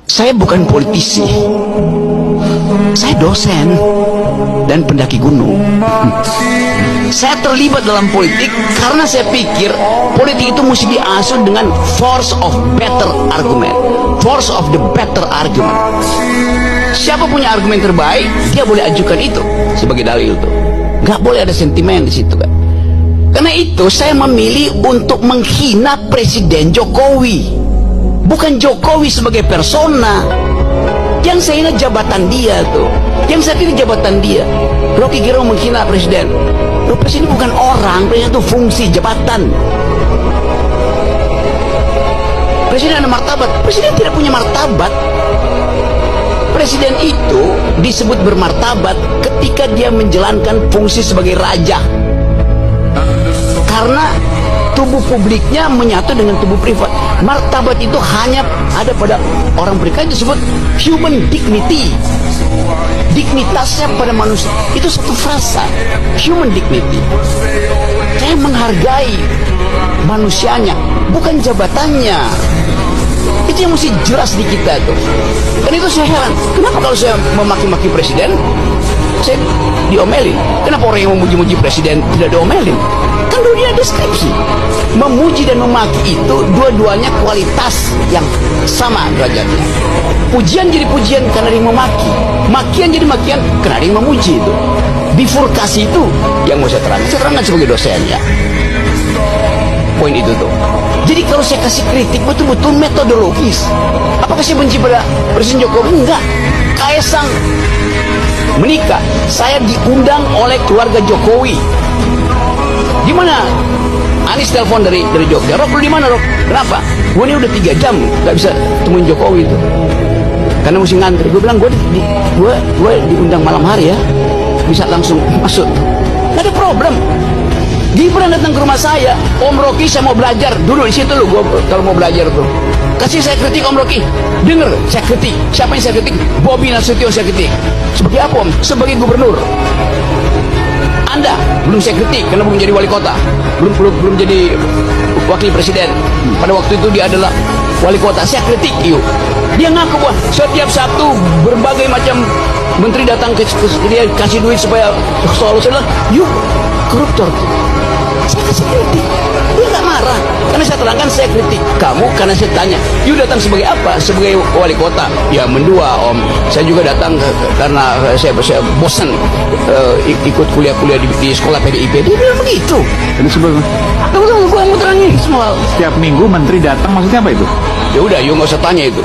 Saya bukan politisi, saya dosen dan pendaki gunung. Saya terlibat dalam politik karena saya pikir politik itu mesti diasuh dengan force of better argument, force of the better argument. Siapa punya argumen terbaik, dia boleh ajukan itu sebagai dalil tuh. Gak boleh ada sentimen di situ kan. Karena itu saya memilih untuk menghina Presiden Jokowi, bukan Jokowi sebagai persona. Yang saya hina jabatan dia tuh, yang saya pilih jabatan dia. Rocky Gerung menghina presiden. Loh, presiden bukan orang, presiden itu fungsi jabatan. Presiden ada martabat, presiden tidak punya martabat. Presiden itu disebut bermartabat ketika dia menjalankan fungsi sebagai raja. Karena tubuh publiknya menyatu dengan tubuh privat. Martabat itu hanya ada pada orang berikan, disebut human dignity. Dignitasnya pada manusia itu satu frasa, human dignity. Saya menghargai manusianya, bukan jabatannya. Itu yang mesti jelas di kita tuh. Dan itu saya heran, kenapa kalau saya memaki-maki presiden, saya diomelin? Kenapa orang yang memuji-muji presiden tidak diomelin? Kan dunia deskripsi. Memuji dan memaki itu dua-duanya kualitas yang sama derajatnya. Pujian jadi pujian karena ada yang memaki, makian jadi makian karena ada yang memuji. Itu bifurkasi itu yang mau saya terangkan sebagai dosen ya. Poin itu tuh. Jadi kalau saya kasih kritik betul-betul metodologis. Apakah saya benci pada Presiden Jokowi? Enggak. Kaisang menikah, saya diundang oleh keluarga Jokowi. Di mana? Anies telepon dari Jogja. Rok, lu di mana, Rok? Kenapa? Gue ini udah 3 jam nggak bisa temuin Jokowi itu. Karena mesti ngantri. Gue bilang gue diundang malam hari ya, bisa langsung masuk. Nggak ada problem. Gibran datang ke rumah saya, Om Rocky saya mau belajar, duduk di situ lu, gua kalau mau belajar tuh. Kasih saya kritik Om Rocky, denger saya kritik. Siapa yang saya kritik? Bobi Nasution saya kritik. Sebagai apa Om? Sebagai gubernur. Anda belum saya kritik karena belum jadi wali kota, belum jadi wakil presiden. Pada waktu itu dia adalah wali kota, saya kritik yuk. Dia ngaku bahwa setiap Sabtu berbagai macam menteri datang ke dia kasih duit supaya soal saya bilang, yuk koruptor. Saya kasih kritik, dia nggak marah karena saya terangkan saya kritik kamu karena saya tanya, you datang sebagai apa? Sebagai wali kota? Ya mendua Om, saya juga datang karena saya bosan ikut kuliah di sekolah PDIP. Dia bilang begitu. Ini sebelum Tunggu, gue mau terangin semua. setiap minggu menteri datang, maksudnya apa itu? Ya udah, you nggak usah tanya itu.